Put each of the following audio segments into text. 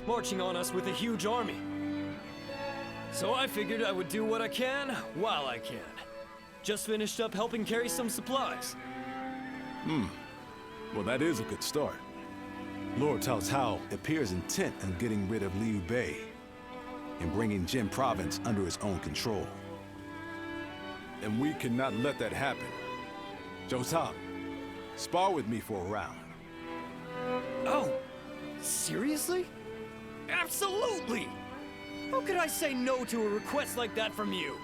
marching on us with a huge army. So I figured I would do what I can while I can. Just finished up helping carry some supplies. Well, that is a good start. Lord Cao Cao appears intent on getting rid of Liu Bei and bringing Jin Province under his own control. And we cannot let that happen. Zhou Ta, spar with me for a round. Oh, seriously? Absolutely! How could I say no to a request like that from you?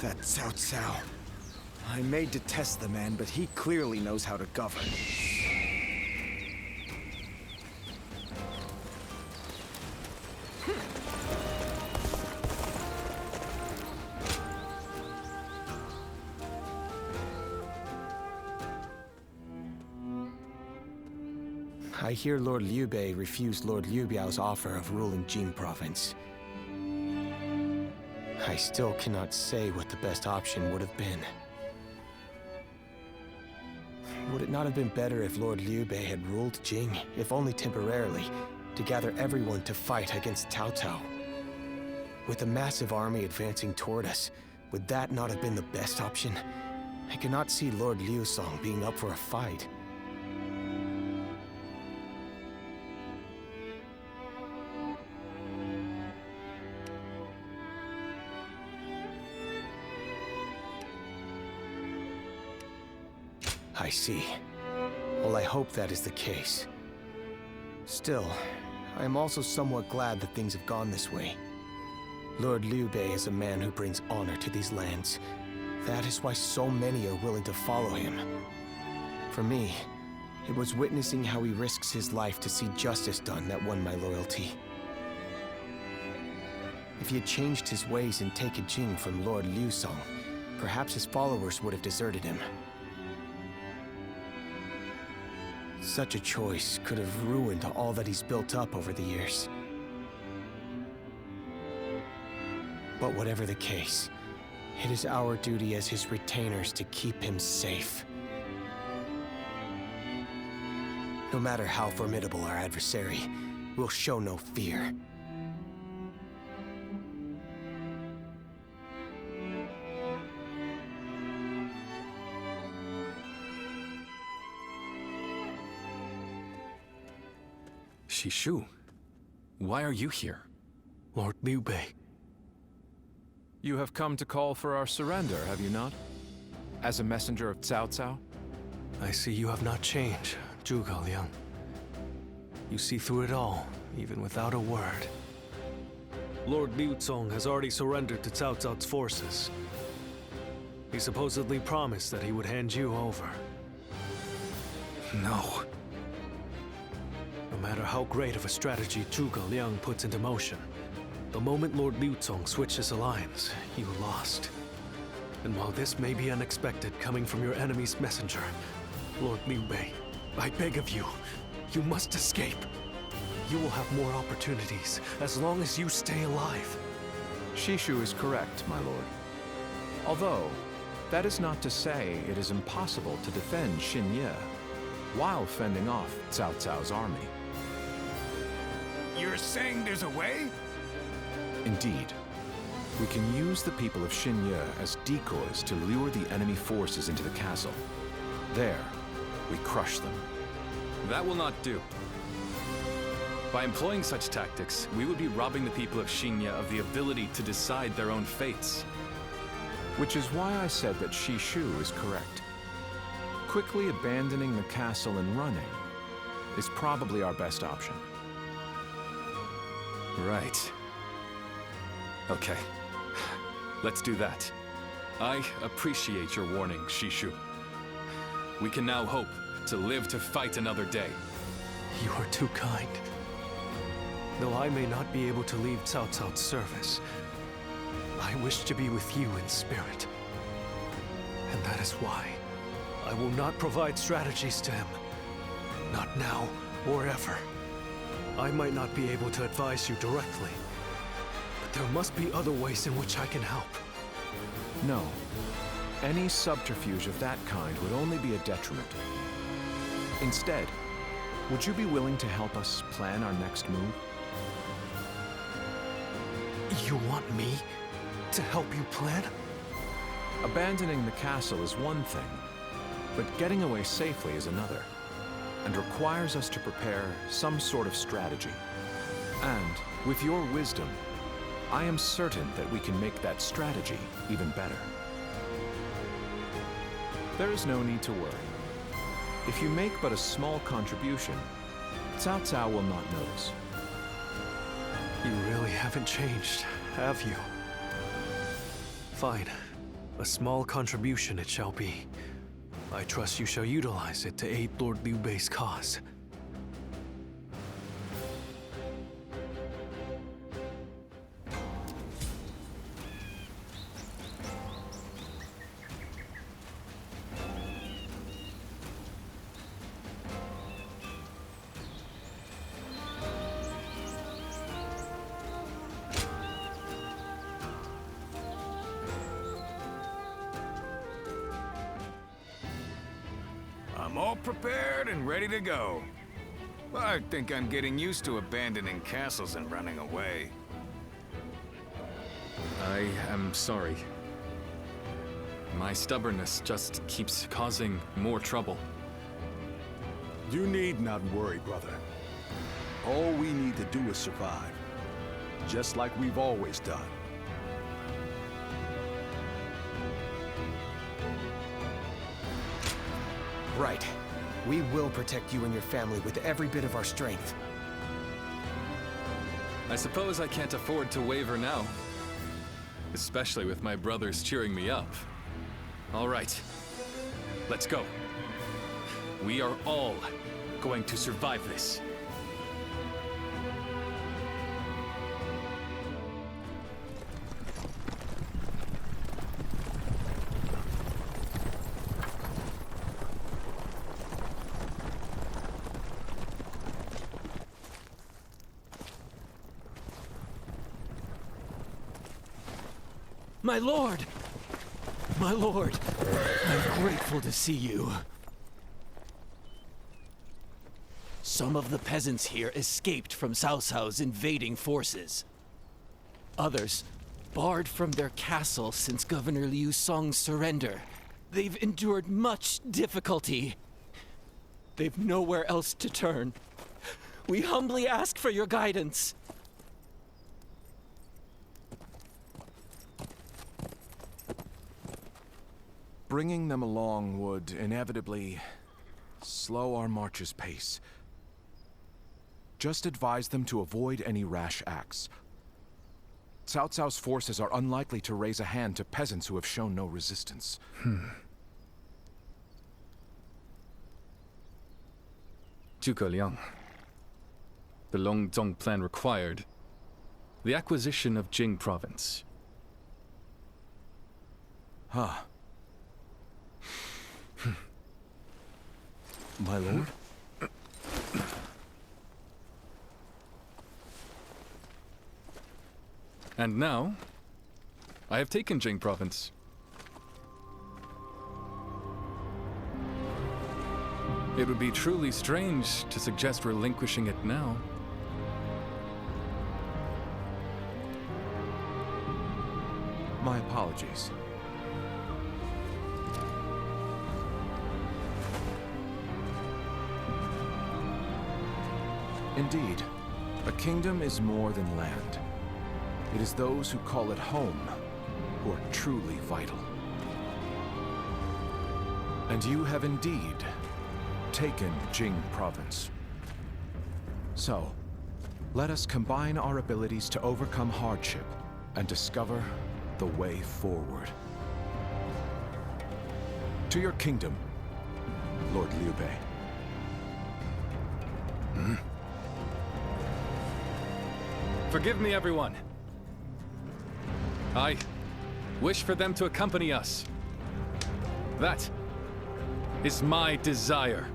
That Cao Cao. I may detest the man, but he clearly knows how to govern. I hear Lord Liu Bei refused Lord Liu Biao's offer of ruling Jing Province. I still cannot say what the best option would have been. Would it not have been better if Lord Liu Bei had ruled Jing, if only temporarily, to gather everyone to fight against Cao Cao? With a massive army advancing toward us, would that not have been the best option? I cannot see Lord Liu Song being up for a fight. I see. Well, I hope that is the case. Still, I am also somewhat glad that things have gone this way. Lord Liu Bei is a man who brings honor to these lands. That is why so many are willing to follow him. For me, it was witnessing how he risks his life to see justice done that won my loyalty. If he had changed his ways and taken Jing from Lord Liu Song, perhaps his followers would have deserted him. Such a choice could have ruined all that he's built up over the years. But whatever the case, it is our duty as his retainers to keep him safe. No matter how formidable our adversary, we'll show no fear. Shishu, why are you here? Lord Liu Bei. You have come to call for our surrender, have you not? As a messenger of Cao Cao? I see you have not changed, Zhuge Liang. You see through it all, even without a word. Lord Liu Cong has already surrendered to Cao Cao's forces. He supposedly promised that he would hand you over. No. No matter how great of a strategy Zhuge Liang puts into motion, the moment Lord Liu Cong switched his alliance, you lost. And while this may be unexpected coming from your enemy's messenger, Lord Liu Bei, I beg of you, you must escape. You will have more opportunities as long as you stay alive. Shishu is correct, my lord. Although, that is not to say it is impossible to defend Xinye while fending off Cao Cao's army. You're saying there's a way? Indeed. We can use the people of Xinye as decoys to lure the enemy forces into the castle. There, we crush them. That will not do. By employing such tactics, we would be robbing the people of Xinye of the ability to decide their own fates. Which is why I said that Shishu is correct. Quickly abandoning the castle and running is probably our best option. Right. Okay. Let's do that. I appreciate your warning, Shishu. We can now hope to live to fight another day. You are too kind. Though I may not be able to leave Cao Cao's service, I wish to be with you in spirit. And that is why I will not provide strategies to him. Not now or ever. I might not be able to advise you directly, but there must be other ways in which I can help. No. Any subterfuge of that kind would only be a detriment. Instead, would you be willing to help us plan our next move? You want me to help you plan? Abandoning the castle is one thing, but getting away safely is another, and requires us to prepare some sort of strategy. And with your wisdom, I am certain that we can make that strategy even better. There is no need to worry. If you make but a small contribution, Cao Cao will not notice. You really haven't changed, have you? Fine. A small contribution it shall be. I trust you shall utilize it to aid Lord Liu Bei's cause. I'm all prepared and ready to go. I think I'm getting used to abandoning castles and running away. I am sorry. My stubbornness just keeps causing more trouble. You need not worry, brother. All we need to do is survive, just like we've always done. Right. We will protect you and your family with every bit of our strength. I suppose I can't afford to waver now. Especially with my brothers cheering me up. All right. Let's go. We are all going to survive this. My lord! My lord! I'm grateful to see you. Some of the peasants here escaped from Cao Cao's invading forces. Others barred from their castle since Governor Liu Song's surrender. They've endured much difficulty. They've nowhere else to turn. We humbly ask for your guidance. Bringing them along would inevitably slow our march's pace. Just advise them to avoid any rash acts. Cao Cao's forces are unlikely to raise a hand to peasants who have shown no resistance. Zhuge Liang. The Longzong plan required the acquisition of Jing province. Huh. My lord? And now, I have taken Jing province. It would be truly strange to suggest relinquishing it now. My apologies. Indeed, a kingdom is more than land. It is those who call it home who are truly vital. And you have indeed taken Jing province. So, let us combine our abilities to overcome hardship and discover the way forward. To your kingdom, Lord Liu Bei. Forgive me, everyone. I wish for them to accompany us. That is my desire.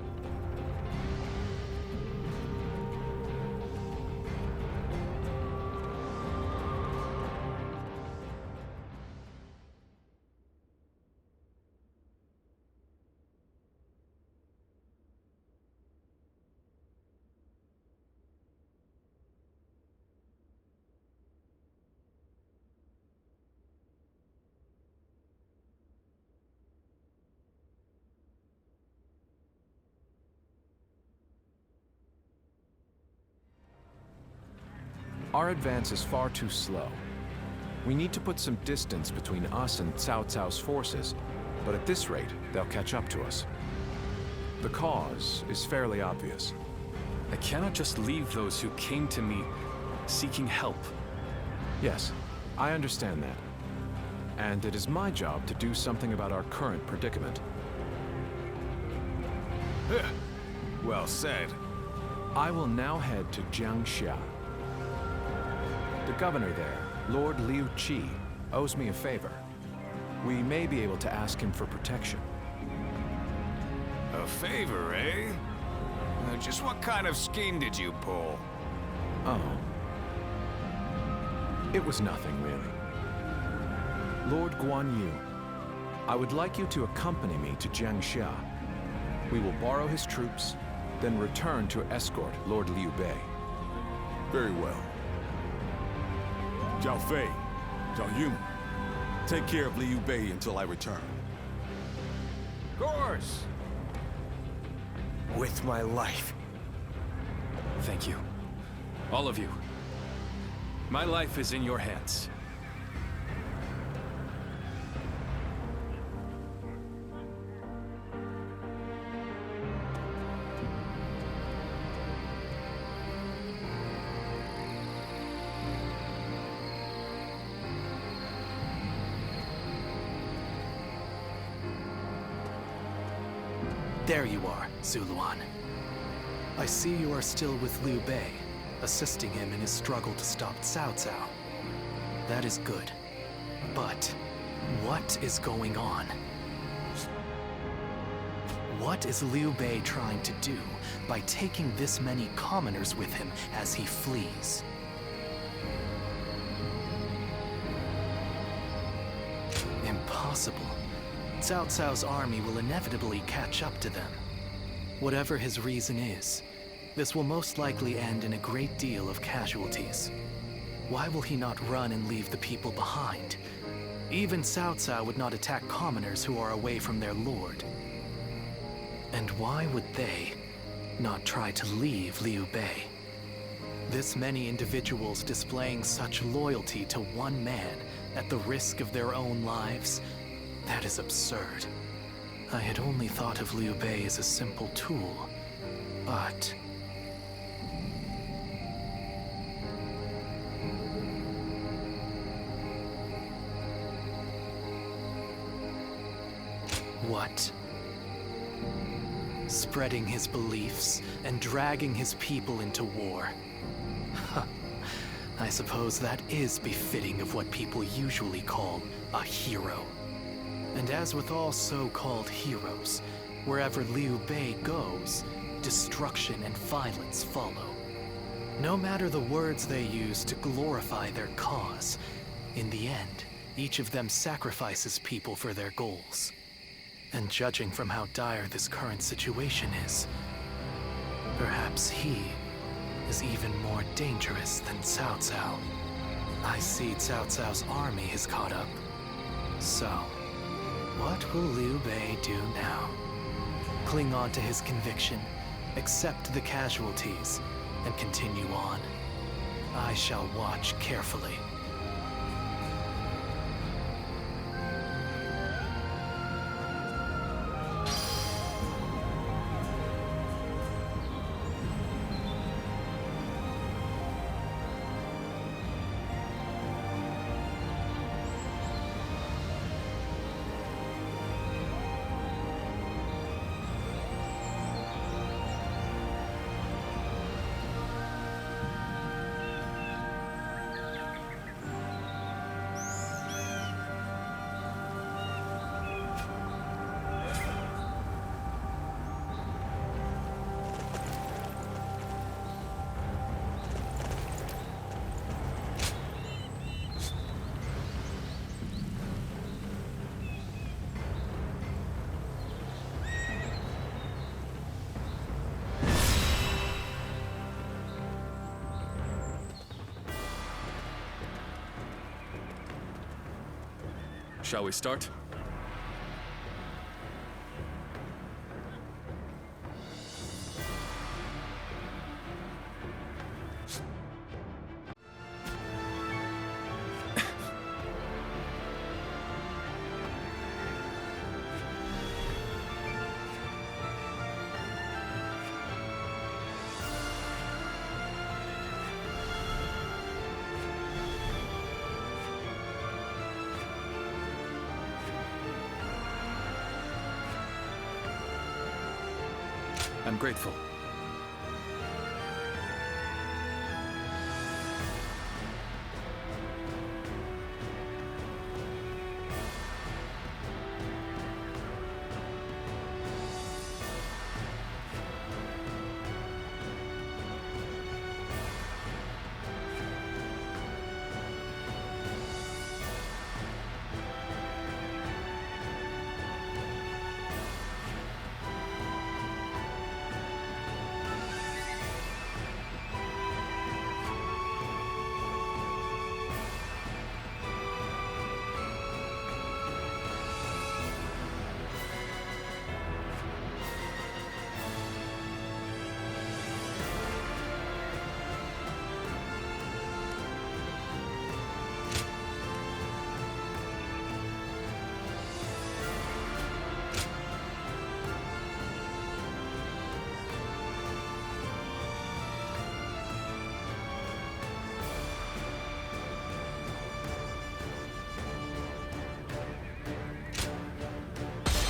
Our advance is far too slow. We need to put some distance between us and Cao Cao's forces, but at this rate, they'll catch up to us. The cause is fairly obvious. I cannot just leave those who came to me seeking help. Yes, I understand that. And it is my job to do something about our current predicament. Well said. I will now head to Jiangxia. The governor there, Lord Liu Qi, owes me a favor. We may be able to ask him for protection. A favor, eh? Just what kind of scheme did you pull? Oh. It was nothing, really. Lord Guan Yu, I would like you to accompany me to Jiangxia. We will borrow his troops, then return to escort Lord Liu Bei. Very well. Zhao Fei, Zhao Yun, take care of Liu Bei until I return. Of course. With my life. Thank you. All of you. My life is in your hands. There you are, Zuluan. I see you are still with Liu Bei, assisting him in his struggle to stop Cao Cao. That is good. But what is going on? What is Liu Bei trying to do by taking this many commoners with him as he flees? Impossible. Cao Cao's army will inevitably catch up to them. Whatever his reason is, this will most likely end in a great deal of casualties. Why will he not run and leave the people behind? Even Cao Cao would not attack commoners who are away from their lord. And why would they not try to leave Liu Bei? This many individuals displaying such loyalty to one man at the risk of their own lives? That is absurd. I had only thought of Liu Bei as a simple tool, but... What? Spreading his beliefs and dragging his people into war. I suppose that is befitting of what people usually call a hero. And as with all so-called heroes, wherever Liu Bei goes, destruction and violence follow. No matter the words they use to glorify their cause, in the end, each of them sacrifices people for their goals. And judging from how dire this current situation is, perhaps he is even more dangerous than Cao Cao. I see Cao Cao's army has caught up. So, what will Liu Bei do now? Cling on to his conviction, accept the casualties, and continue on. I shall watch carefully. Shall we start? I'm grateful.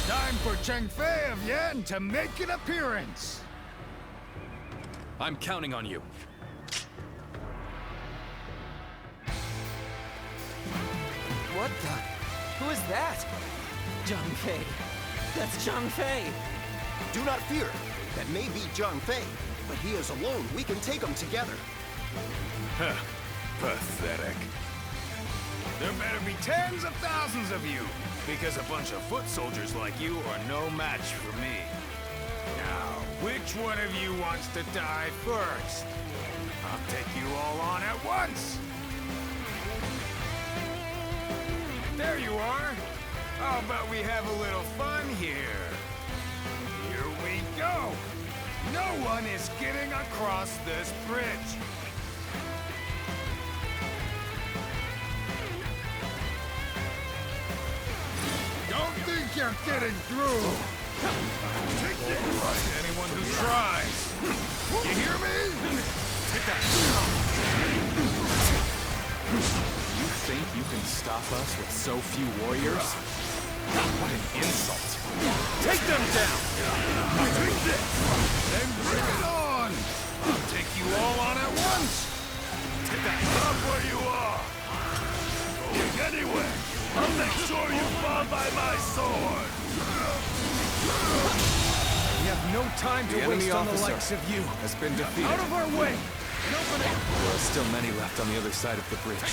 Time for Cheng Fei of Yan to make an appearance! I'm counting on you. What the? Who is that? Zhang Fei. That's Zhang Fei. Do not fear. That may be Zhang Fei, but he is alone. We can take him together. Huh. Pathetic. There better be tens of thousands of you, because a bunch of foot soldiers like you are no match for me. Now, which one of you wants to die first? I'll take you all on at once! There you are! How about we have a little fun here? Here we go! No one is getting across this bridge! Don't think you're getting through! Take this! Anyone who tries! You hear me? Take that! You think you can stop us with so few warriors? What an insult! Take them down! Take this! Then bring it on! I'll take you all on at once! Take that! Stop where you are! Going anywhere! I'll make sure you fall by my sword! We have no time to The enemy waste on the officer likes of you. has been defeated. Out of our way! There are still many left on the other side of the bridge.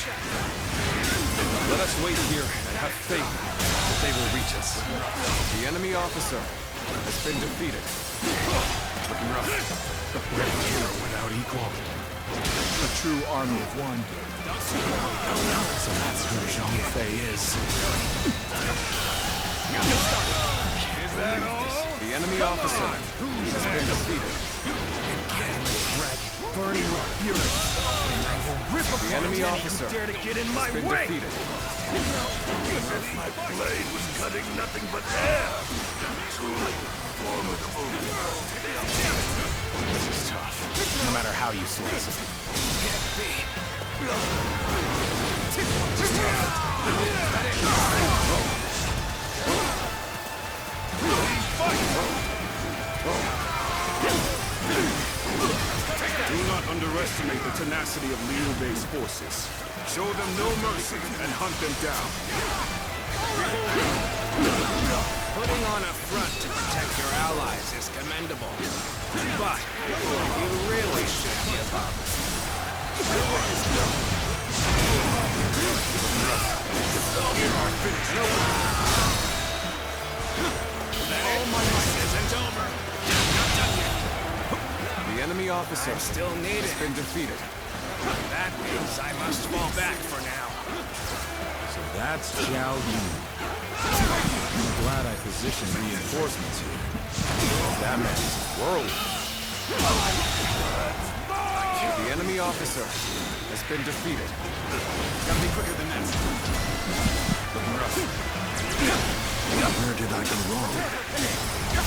Let us wait here and have faith that they will reach us. The enemy officer has been defeated. Looking rough. Hero without equal. A true army of one. So that's who Zhang Fei is. Is that all? The enemy officer has been defeated. Burning with fury. I will rip apart The enemy any officer who dare to get in my has been way! defeated. My blade was cutting nothing but air! Truly formidable. This is tough. No matter how you slice it. Do not underestimate the tenacity of Liu Bei's forces. Show them no mercy and hunt them down. Putting on a front to protect your allies is commendable. But you really should give up. All my might isn't over. Not done yet. The enemy officer Still need has it. been defeated. That means I must fall back for now. So that's Zhao Yun. I'm glad I positioned reinforcements here. That man is a whirlwind. The enemy officer has been defeated. Gotta be quicker than that. Where did I go wrong?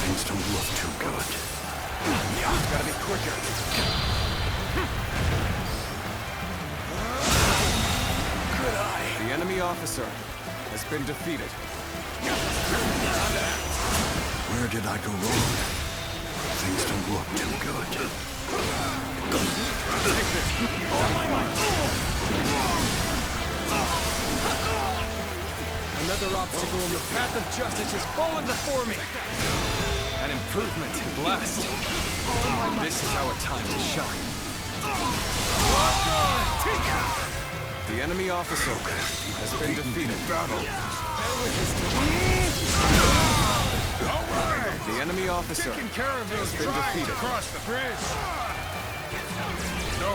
Things don't look too good. Gotta be quicker. The enemy officer has been defeated. Where did I go wrong? Things don't look too good. Another obstacle in the path of justice has fallen before me. An improvement at last. This is our time to shine. The enemy officer has been defeated. The enemy officer Taking care of those has been tribes defeated. across the bridge. No,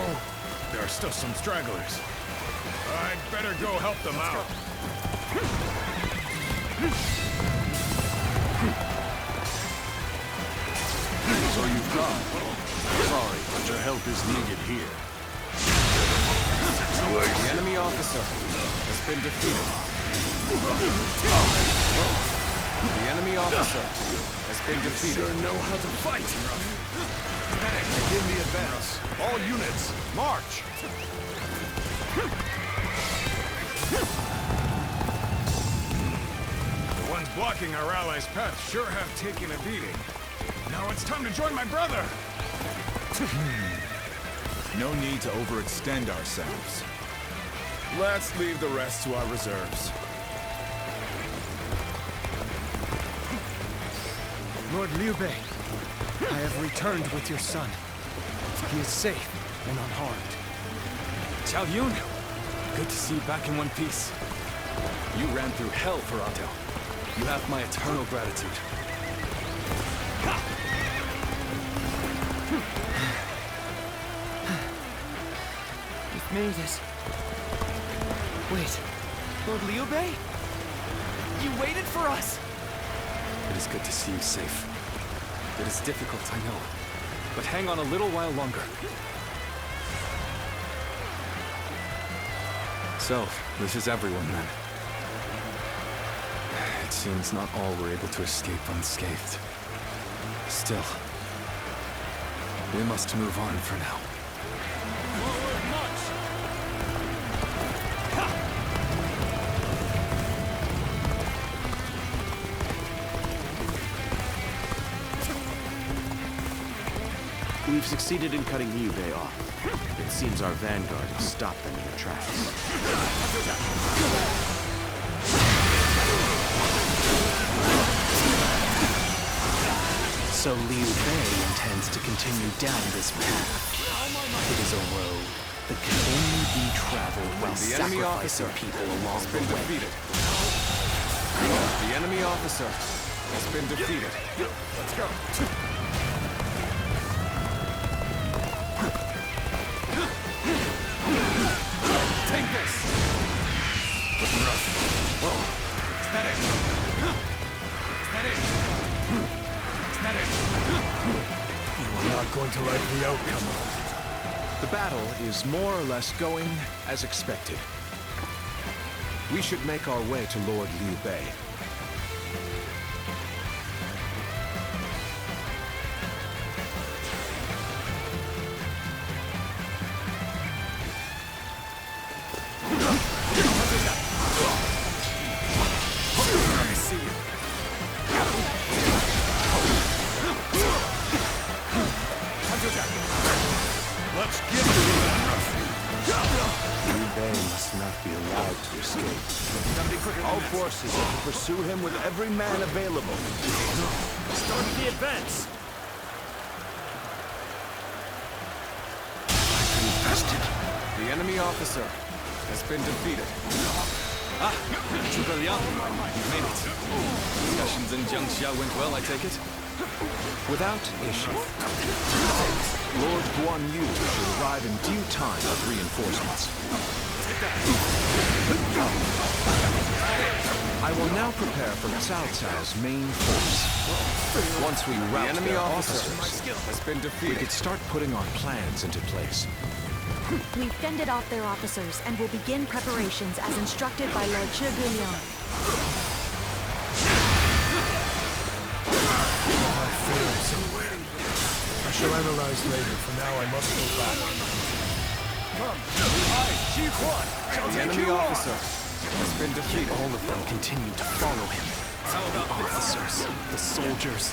there are still some stragglers. I'd better go help them out. So you've come. Sorry, but your help is needed here. The enemy officer has been defeated. The enemy officer has been defeated. Sure know how to fight. Begin the advance. All units, march. The ones blocking our allies' path sure have taken a beating. Now it's time to join my brother. No need to overextend ourselves. Let's leave the rest to our reserves. Lord Liu Bei, I have returned with your son. He is safe and unharmed. Xiao Yun, good to see you back in one piece. You ran through hell for Adel. You have my eternal gratitude. We've made it. Wait, Lord Liu Bei? You waited for us! It is good to see you safe. It is difficult, I know. But hang on a little while longer. So, this is everyone then. It seems not all were able to escape unscathed. Still, we must move on for now. We've succeeded in cutting Liu Bei off. It seems our vanguard has stopped them in their tracks. So Liu Bei intends to continue down this path. It is a road that can only be traveled while The enemy sacrificing officer people along has the been way. defeated. The enemy officer has been defeated. Let's go. Take this! Looking rough. Whoa. Is that it? Is that it? Is that it? You are not going to like the outcome. The battle is more or less going as expected. We should make our way to Lord Liu Bei. Let's get to it. Liu Bei must not be allowed to escape. All forces are to pursue him with every man available. Start the advance. The enemy officer has been defeated. Zhuge Liang, you've made it. Discussions in Jiangxia went well, I take it? Without issue. Lord Guan Yu should arrive in due time with reinforcements. I will now prepare for Cao Cao's main force. Once we The rout enemy their officer officers, has been we defeated. could start putting our plans into place. We've fended off their officers and will begin preparations as instructed by Lord Zhuge Liang. My fears. I shall analyze later. For now, I must go back. The enemy officer has been defeated. All of them continue to follow him. Officers, the soldiers,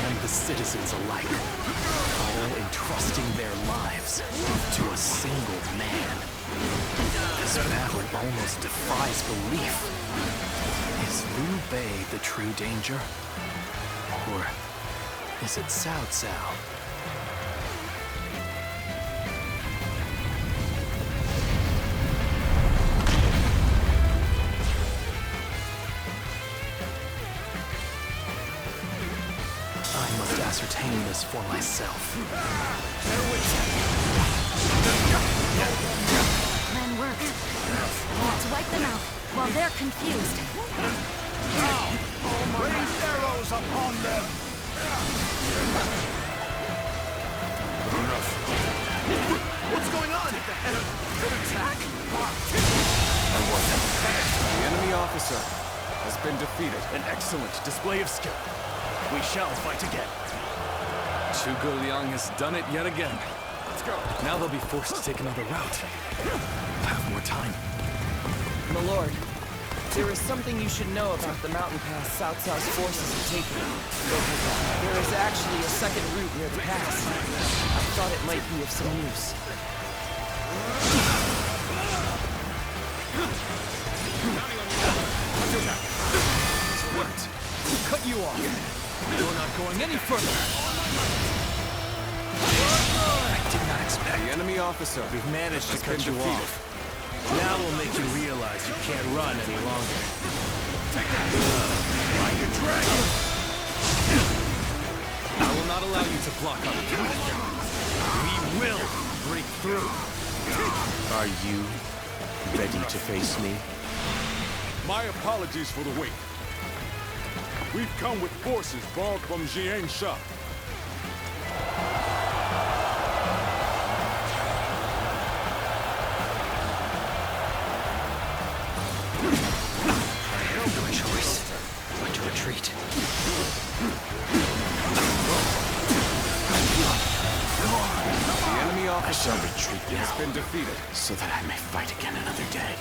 and the citizens alike, all entrusting their lives to a single man. This battle almost defies belief. Is Liu Bei the true danger? Or is it Cao Cao? I must ascertain this for myself. Plan worked. Let's wipe them out while they're confused. Raise arrows upon them! What's going on? An attack? The enemy officer has been defeated. An excellent display of skill. We shall fight again. Zhuge Liang has done it yet again. Let's go. Now they'll be forced to take another route. I have more time. My lord, there is something you should know about the mountain pass Cao Cao's forces have taken. There is actually a second route near the pass. I thought it might be of some use. It's worked. Cut you off. You're not going any further. I did not expect. The enemy officer We've managed to has been cut you defeated. off. Now we'll make you realize you can't run any longer. Like a dragon! I will not allow you to block our path. We will break through. Are you ready to face me? My apologies for the wait. We've come with forces borrowed from Jiansha. No choice but to retreat. The enemy I officer shall retreat has now, been defeated. so that I may fight again another day.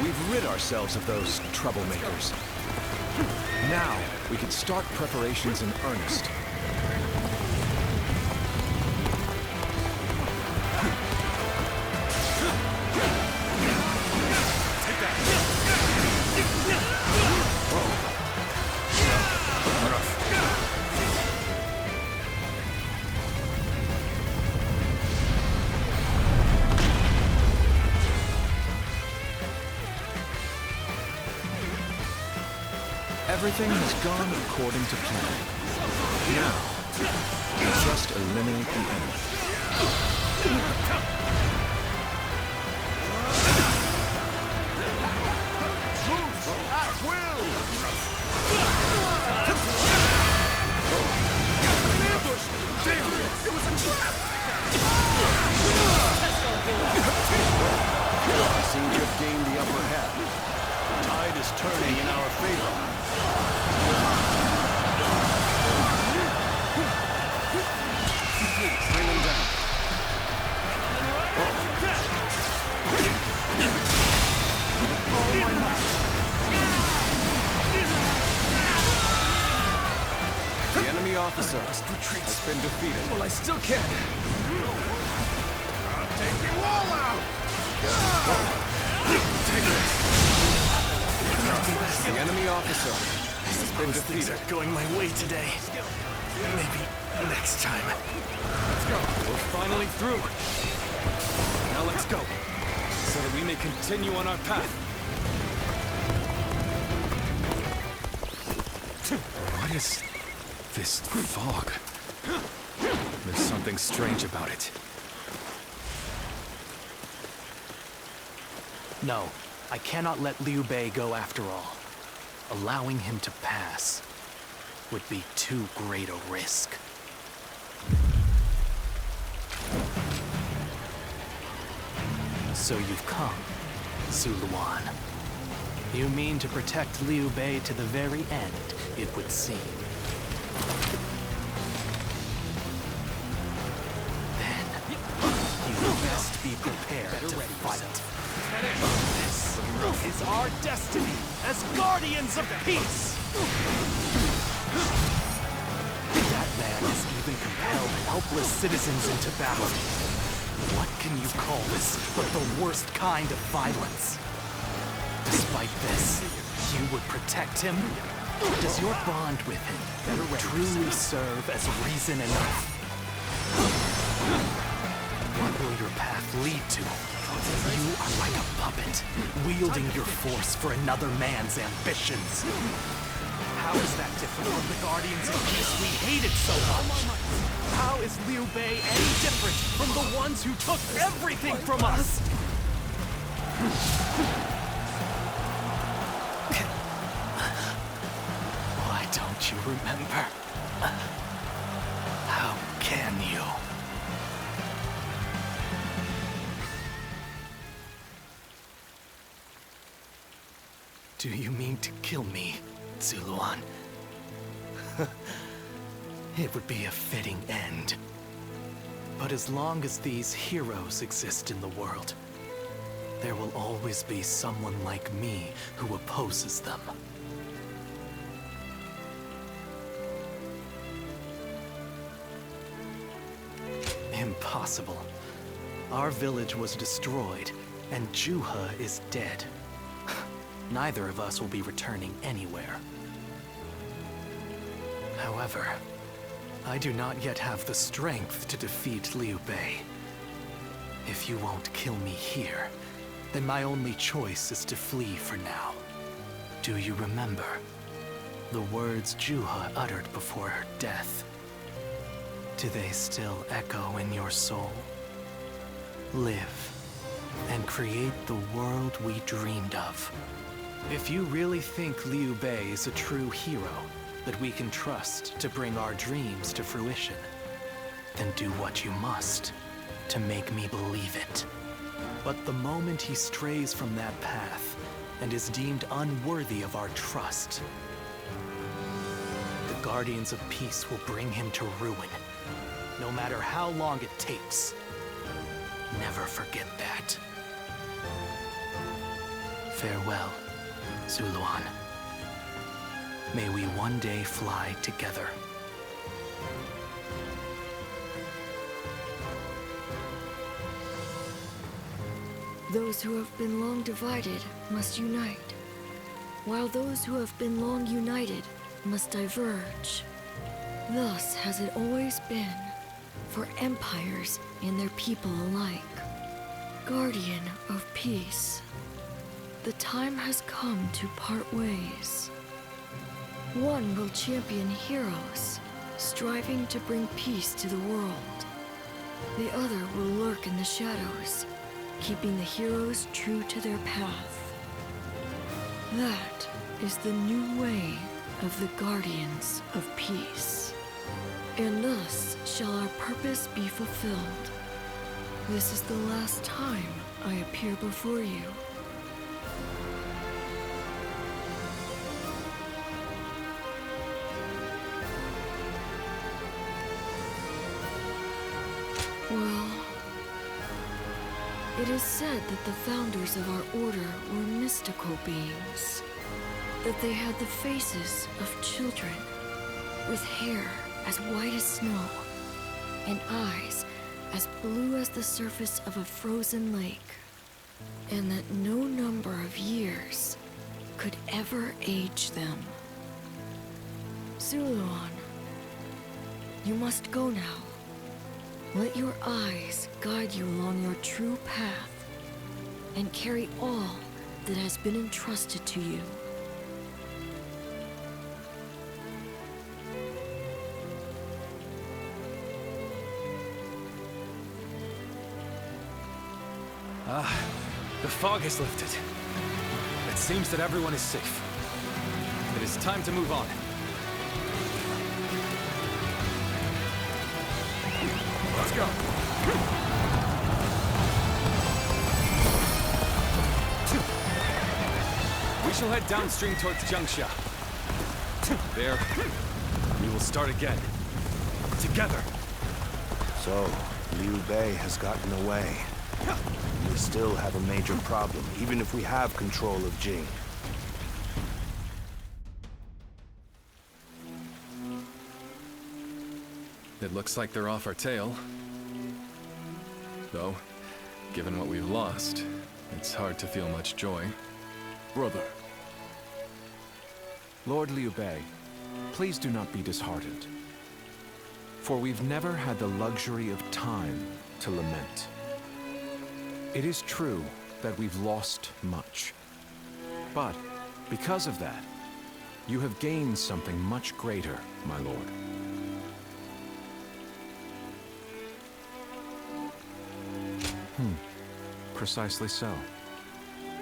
We've rid ourselves of those troublemakers. Now, we can start preparations in earnest. Everything has gone according to plan. Now, we just eliminate the enemy. At will! Ambush! Damn it! It was a trap! I seem to have gained the upper hand. The tide is turning in our favor. Bring them down. The enemy officer has been defeated. Well, I still can. I'll take you all out! The enemy officer has been Things defeated. are going my way today. Maybe next time. Let's go. We're finally through. Now let's go, so that we may continue on our path. What is this fog? There's something strange about it. No, I cannot let Liu Bei go after all. Allowing him to pass would be too great a risk. So you've come, Zuluan. You mean to protect Liu Bei to the very end, it would seem. Then, you best be prepared to fight. This is our destiny as guardians of peace! That man has even compelled helpless citizens into battle. What can you call this but the worst kind of violence? Despite this, you would protect him? Does your bond with him truly serve as reason enough? What will your path lead to? You are like a puppet, wielding your force for another man's ambitions. How is that different from the Guardians of Peace we hated so much? How is Liu Bei any different from the ones who took everything from us? Why don't you remember? How can you? Do you mean to kill me, Zuluan? It would be a fitting end. But as long as these heroes exist in the world, there will always be someone like me who opposes them. Impossible. Our village was destroyed, and Juha is dead. Neither of us will be returning anywhere. However, I do not yet have the strength to defeat Liu Bei. If you won't kill me here, then my only choice is to flee for now. Do you remember the words Juha uttered before her death? Do they still echo in your soul? Live and create the world we dreamed of. If you really think Liu Bei is a true hero that we can trust to bring our dreams to fruition, then do what you must to make me believe it. But the moment he strays from that path and is deemed unworthy of our trust, the Guardians of Peace will bring him to ruin, no matter how long it takes. Never forget that. Farewell, Zuluan. May we one day fly together. Those who have been long divided must unite, while those who have been long united must diverge. Thus has it always been, for empires and their people alike. Guardian of peace, the time has come to part ways. One will champion heroes, striving to bring peace to the world. The other will lurk in the shadows, keeping the heroes true to their path. That is the new way of the Guardians of Peace. And thus shall our purpose be fulfilled. This is the last time I appear before you. Well, it is said that the founders of our order were mystical beings. That they had the faces of children, with hair as white as snow, and eyes as blue as the surface of a frozen lake. And that no number of years could ever age them. Zuluan, you must go now. Let your eyes guide you along your true path, and carry all that has been entrusted to you. The fog has lifted. It seems that everyone is safe. It is time to move on. Let's go. We shall head downstream towards Jiangxia. There, we will start again. Together. So, Liu Bei has gotten away. we still have a major problem, even if we have control of Jing. It looks like they're off our tail. Though, given what we've lost, it's hard to feel much joy. Brother. Lord Liu Bei, please do not be disheartened. For we've never had the luxury of time to lament. It is true that we've lost much. But, because of that, you have gained something much greater, my lord. Precisely so.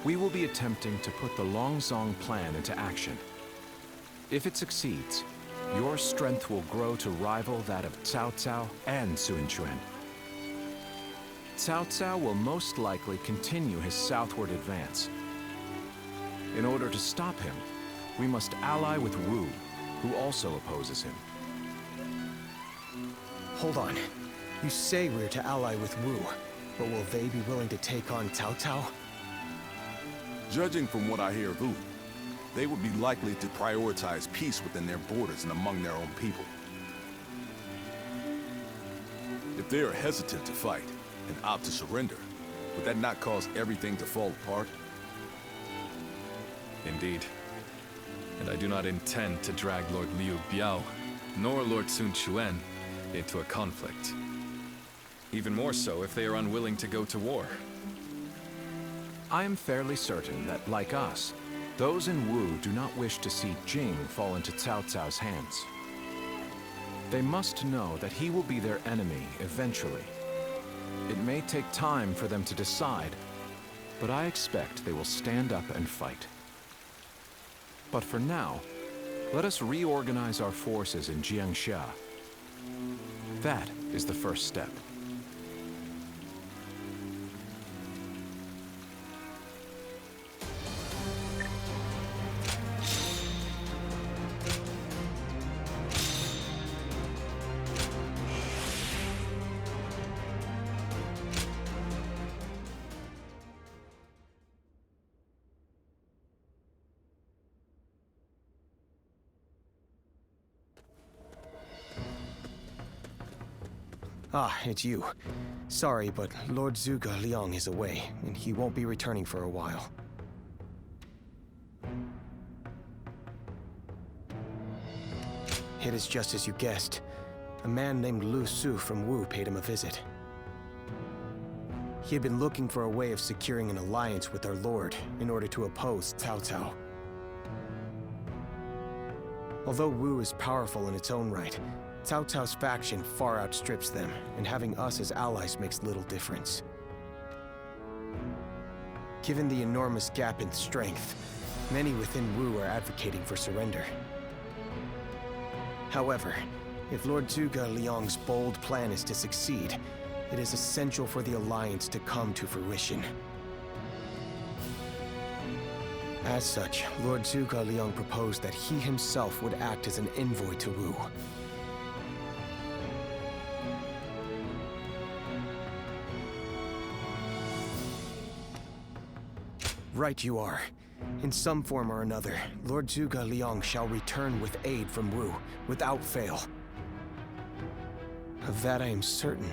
We will be attempting to put the Longzong plan into action. If it succeeds, your strength will grow to rival that of Cao Cao and Sun Quan. Cao Cao will most likely continue his southward advance. In order to stop him, we must ally with Wu, who also opposes him. Hold on. You say we're to ally with Wu, but will they be willing to take on Cao Cao? Judging from what I hear of Wu, they would be likely to prioritize peace within their borders and among their own people. If they are hesitant to fight and opt to surrender, would that not cause everything to fall apart? Indeed. And I do not intend to drag Lord Liu Biao, nor Lord Sun Quan, into a conflict. Even more so if they are unwilling to go to war. I am fairly certain that, like us, those in Wu do not wish to see Jing fall into Cao Cao's hands. They must know that he will be their enemy eventually. It may take time for them to decide, but I expect they will stand up and fight. But for now, let us reorganize our forces in Jiangxia. That is the first step. Ah, it's you. Sorry, but Lord Zhuge Liang is away, and he won't be returning for a while. It is just as you guessed. A man named Lu Su from Wu paid him a visit. He had been looking for a way of securing an alliance with our lord in order to oppose Cao Cao. Although Wu is powerful in its own right, Cao Cao's faction far outstrips them, and having us as allies makes little difference. Given the enormous gap in strength, many within Wu are advocating for surrender. However, if Lord Zhuge Liang's bold plan is to succeed, it is essential for the alliance to come to fruition. As such, Lord Zhuge Liang proposed that he himself would act as an envoy to Wu. Right you are. In some form or another, Lord Zhuge Liang shall return with aid from Wu, without fail. Of that I am certain,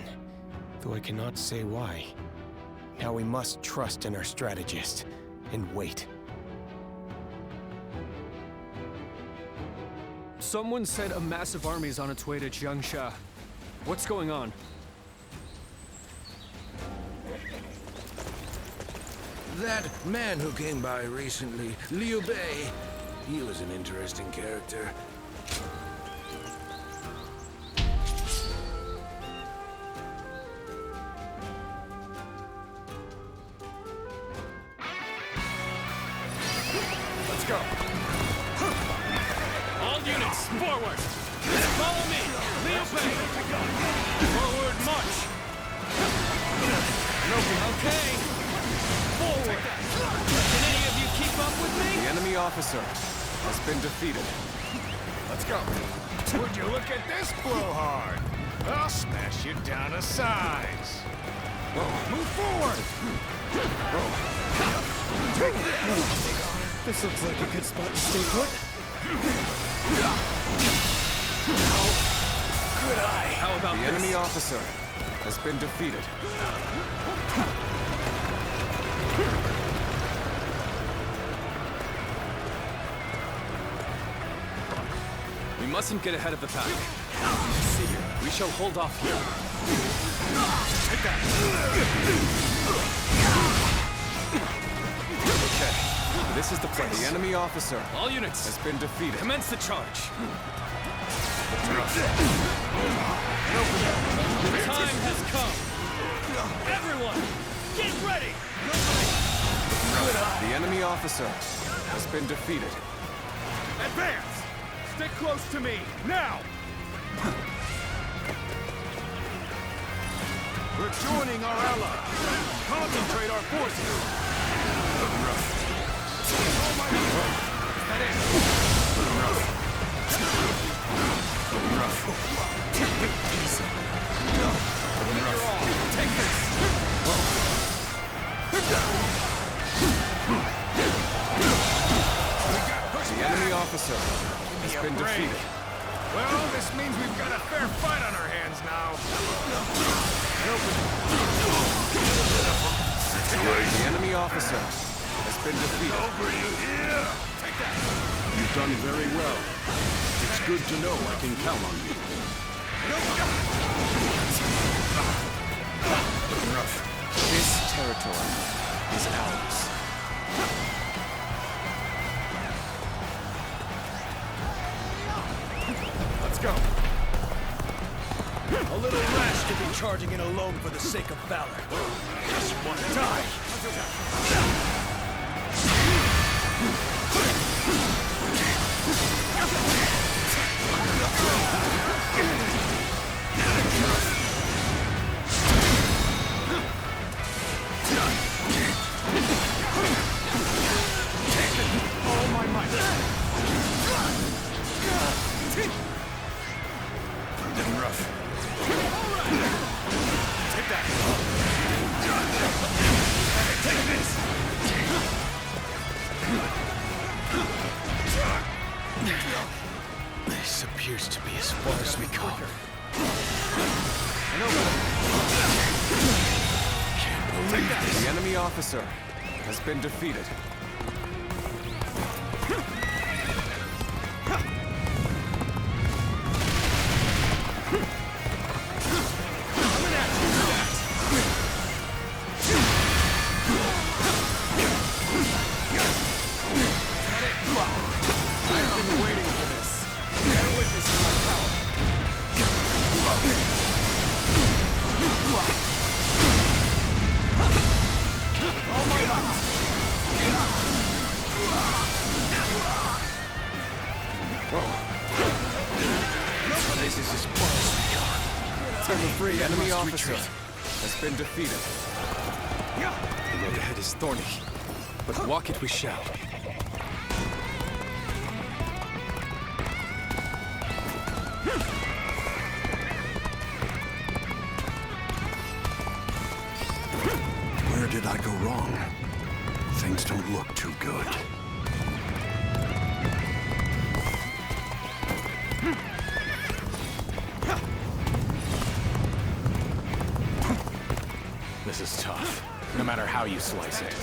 though I cannot say why. Now we must trust in our strategist, and wait. Someone said a massive army is on its way to Jiangxia. What's going on? That man who came by recently, Liu Bei, he was an interesting character. Let's go. All units, forward! Follow me! Liu Bei! Forward march! Okay! Forward! Can any of you keep up with me? The enemy officer has been defeated. Let's go. Would you look at this blowhard? I'll smash you down to size. Move forward! This looks like a good spot to stay put. Good eye. How about the this? enemy officer has been defeated. We mustn't get ahead of the pack. We shall hold off here. Take that. Okay, this is the place. The enemy officer All units, has been defeated. commence the charge. The time has come. Everyone, get ready! The enemy officer has been defeated. Advance! Stick close to me, now! We're joining our allies. Concentrate our forces. Take this! The enemy officer has been defeated. Well, this means we've got a fair fight on our hands now. The enemy officer has been defeated. You've done very well. It's good to know I can count on you. This territory is ours. Let's go. A little rash to be charging in alone for the sake of valor. Just want to die. All my might. Rough. Take that. Take this. This appears to be as far as we come. Can't believe this. The enemy officer has been defeated. The enemy officer has been defeated. The road ahead is thorny, but walk it we shall. Where did I go wrong? Things don't look too good. This is tough, no matter how you slice it.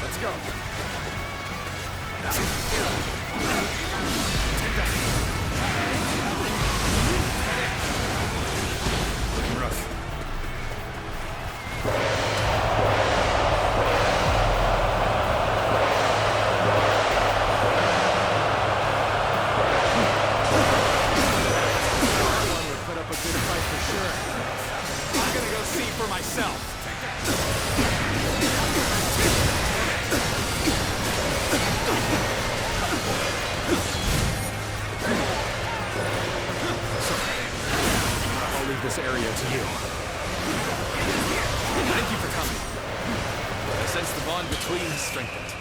Let's go. I'll leave this area to you. Thank you for coming. sense the bond between has strengthened.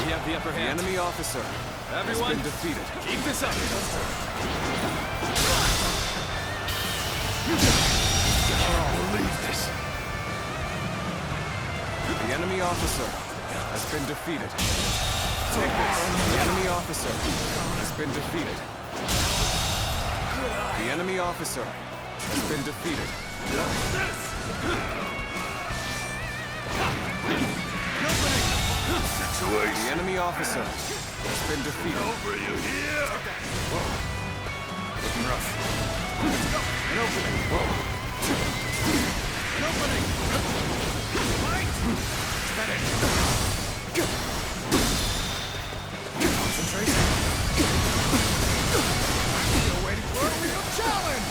We have the upper hand. The enemy officer Everyone, has been defeated. keep this up. Can't believe this. The enemy officer has been defeated. Take this. The enemy officer has been defeated. The enemy officer has been defeated. The enemy officer has been defeated. Over you here! Looking rough. An opening! An opening! Fight! Medic! Concentration! Still waiting for a real challenge!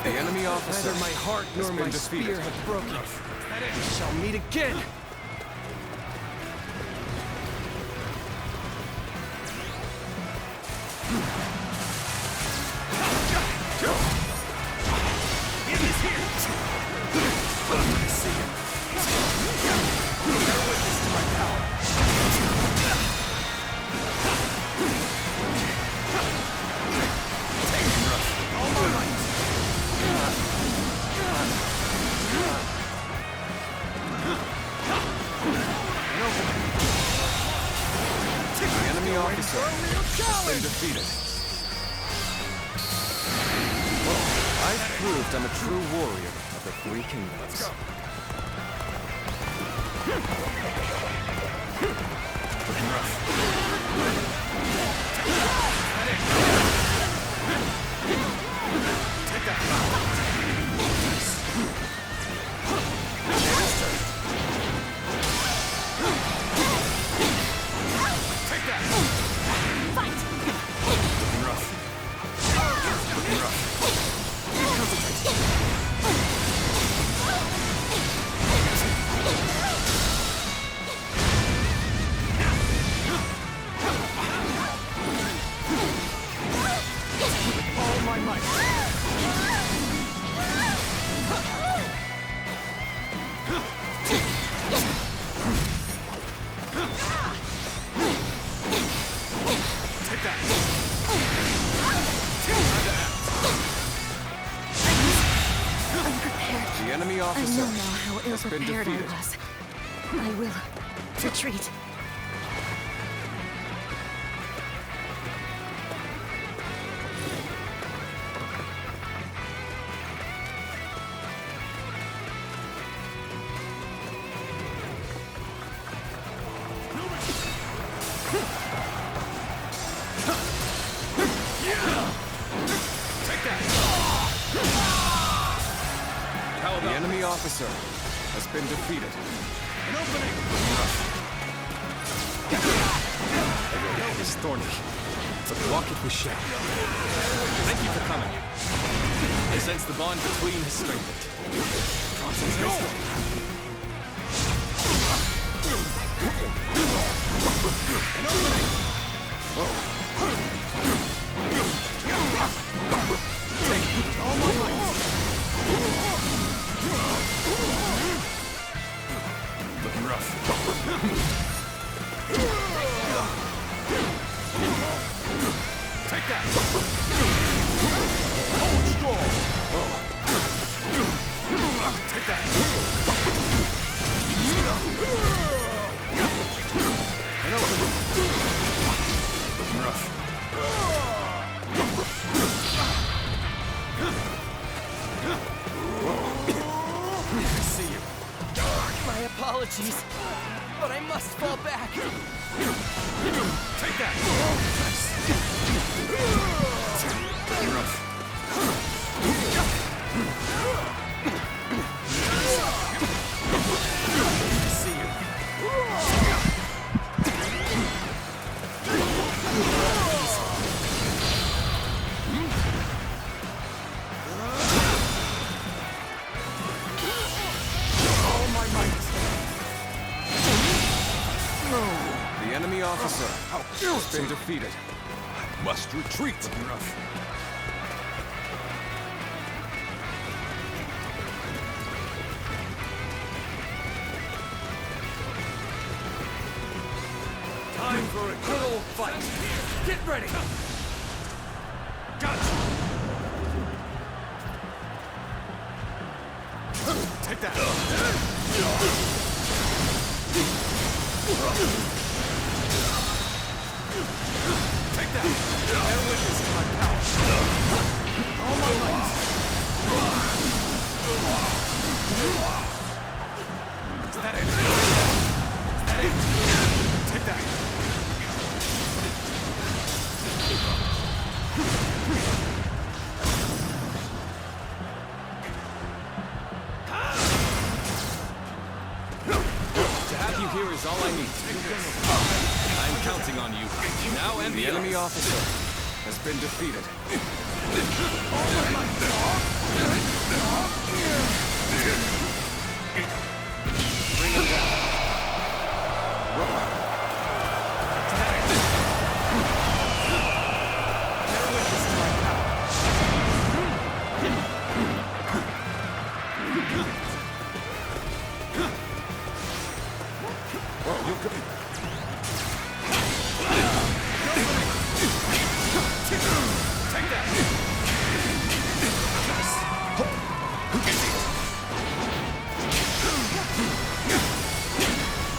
The enemy officer. Neither my heart nor my spear have broken. We shall meet again! It is here! I see him. Bear witness to my power. Take him, Ruff. All my might. The enemy officer has been defeated. I've proved I'm a true warrior of the Three Kingdoms. Looking rough. Take that. Take that. Fight! Looking rough. Looking rough. Concentrate. All my might. Take that. Unprepared. The enemy I officer know now how has been ill-prepared I defeated. was. I will retreat. Take that. The enemy officer has been defeated. An opening. The road is thorny, but walk it we shall. Thank you for coming. I sense the bond between has strengthened. Concentration. An opening. All my might. Looking rough. Take that. Hold strong. Take that. An opening. Looking rough. I see you. My apologies, but I must fall back. Take that. Looking rough. officer has been defeated. Must retreat. Time for a good old fight. Get ready. Gotcha. Take that. Take that. Bear witness to my power. All my might. Is that it? Is that it? Take that. To have you here is all I need. I'm counting on you, now and The enemy officer has been defeated. Bring him down. Bear witness to my power.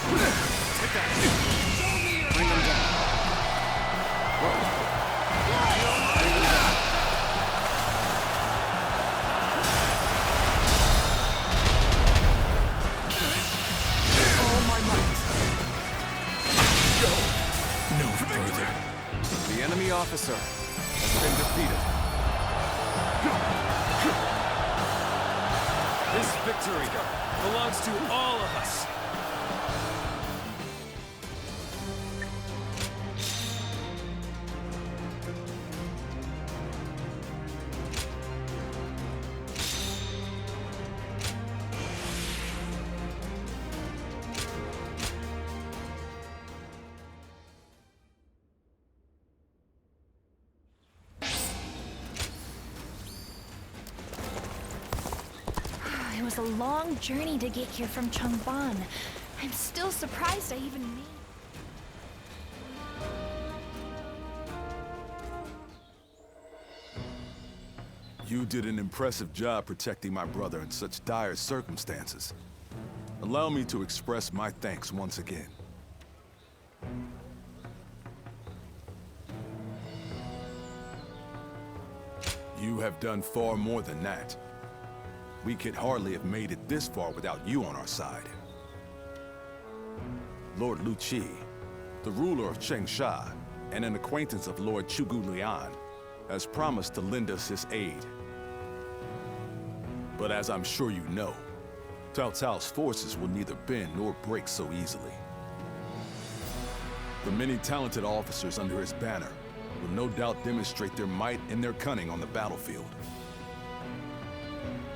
Take that. Take that. Bring him down. All my might. No further. The enemy officer has been defeated. This victory belongs to all of us. It was a long journey to get here from Changban. I'm still surprised I even made it. You did an impressive job protecting my brother in such dire circumstances. Allow me to express my thanks once again. You have done far more than that. We could hardly have made it this far without you on our side. Lord Lu Qi, the ruler of Chengsha, and an acquaintance of Lord Chugu Lian, has promised to lend us his aid. But as I'm sure you know, Cao Cao's forces will neither bend nor break so easily. The many talented officers under his banner will no doubt demonstrate their might and their cunning on the battlefield.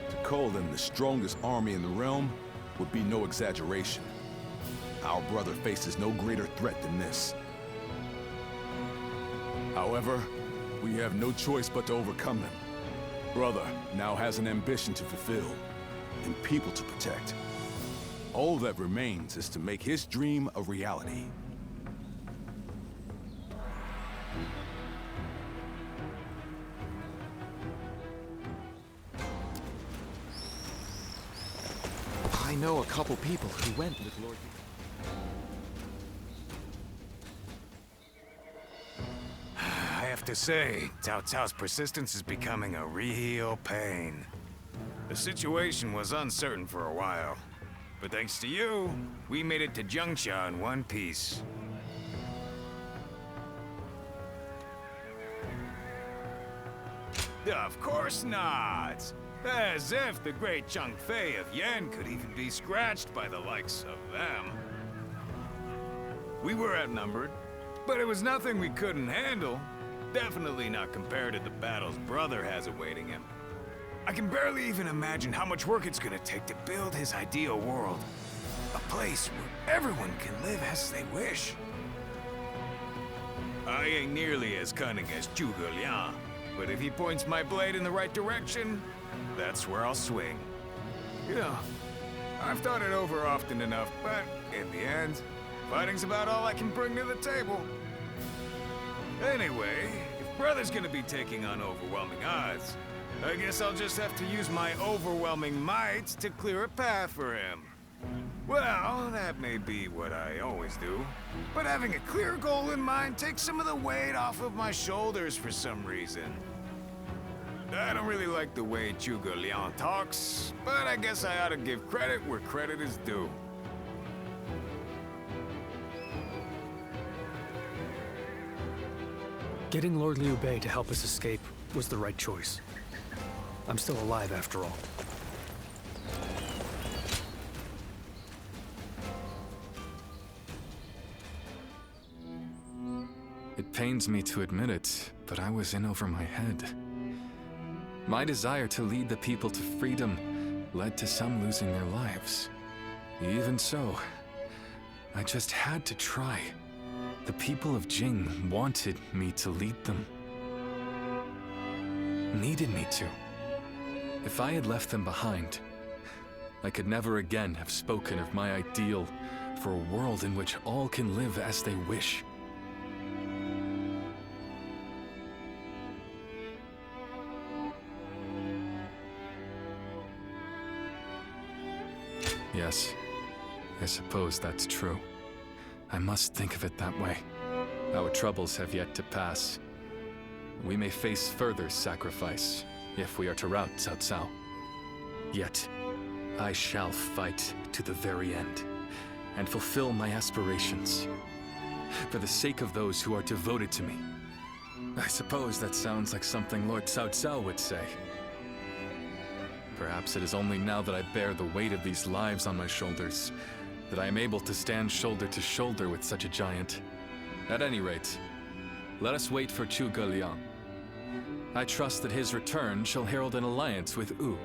To call them the strongest army in the realm would be no exaggeration. Our brother faces no greater threat than this. However, we have no choice but to overcome them. Brother now has an ambition to fulfill, and people to protect. All that remains is to make his dream a reality. I know a couple people who went with Lord... I have to say, Cao Cao's persistence is becoming a real pain. The situation was uncertain for a while, but thanks to you, we made it to Jiangsha in one piece. Of course not! As if the great Chang Fei of Yan could even be scratched by the likes of them. We were outnumbered, but it was nothing we couldn't handle. Definitely not compared to the battles Brother has awaiting him. I can barely even imagine how much work it's gonna take to build his ideal world. A place where everyone can live as they wish. I ain't nearly as cunning as Zhuge Liang, but if he points my blade in the right direction, that's where I'll swing. You know, I've thought it over often enough, but in the end, fighting's about all I can bring to the table. Anyway, if Brother's gonna be taking on overwhelming odds, I guess I'll just have to use my overwhelming might to clear a path for him. Well, that may be what I always do, but having a clear goal in mind takes some of the weight off of my shoulders for some reason. I don't really like the way Zhuge Liang talks, but I guess I ought to give credit where credit is due. Getting Lord Liu Bei to help us escape was the right choice. I'm still alive after all. It pains me to admit it, but I was in over my head. My desire to lead the people to freedom led to some losing their lives. Even so, I just had to try. The people of Jing wanted me to lead them. Needed me to. If I had left them behind, I could never again have spoken of my ideal for a world in which all can live as they wish. Yes, I suppose that's true. I must think of it that way. Our troubles have yet to pass. We may face further sacrifice if we are to rout Cao Cao. Yet, I shall fight to the very end and fulfill my aspirations for the sake of those who are devoted to me. I suppose that sounds like something Lord Cao Cao would say. Perhaps it is only now that I bear the weight of these lives on my shoulders that I am able to stand shoulder to shoulder with such a giant. At any rate, let us wait for Zhuge Liang. I trust that his return shall herald an alliance with Wu.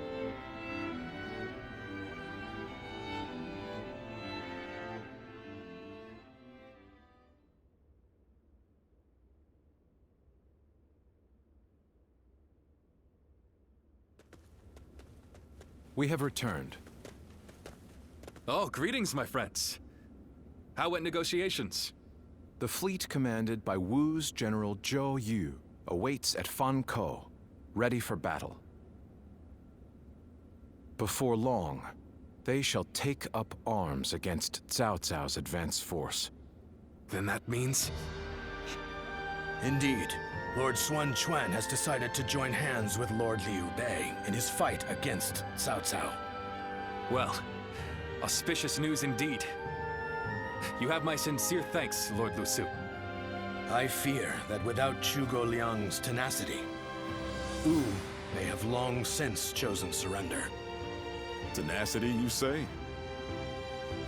We have returned. Oh, greetings, my friends. How went negotiations? The fleet commanded by Wu's General Zhou Yu awaits at Fan Ko, ready for battle. Before long, they shall take up arms against Cao Cao's advance force. Then that means... Indeed. Lord Sun Quan has decided to join hands with Lord Liu Bei in his fight against Cao Cao. Well, auspicious news indeed. You have my sincere thanks, Lord Lu Su. I fear that without Zhuge Liang's tenacity, Wu may have long since chosen surrender. Tenacity, you say?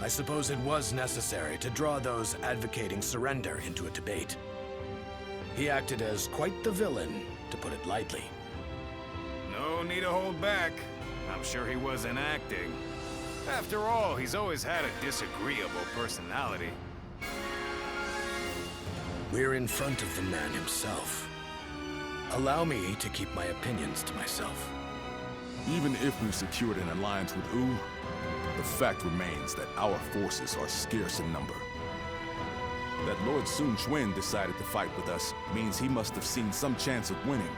I suppose it was necessary to draw those advocating surrender into a debate. He acted as quite the villain, to put it lightly. No need to hold back. I'm sure he wasn't acting. After all, he's always had a disagreeable personality. We're in front of the man himself. Allow me to keep my opinions to myself. Even if we've secured an alliance with Wu, the fact remains that our forces are scarce in number. That Lord Sun Quan decided to fight with us means he must have seen some chance of winning.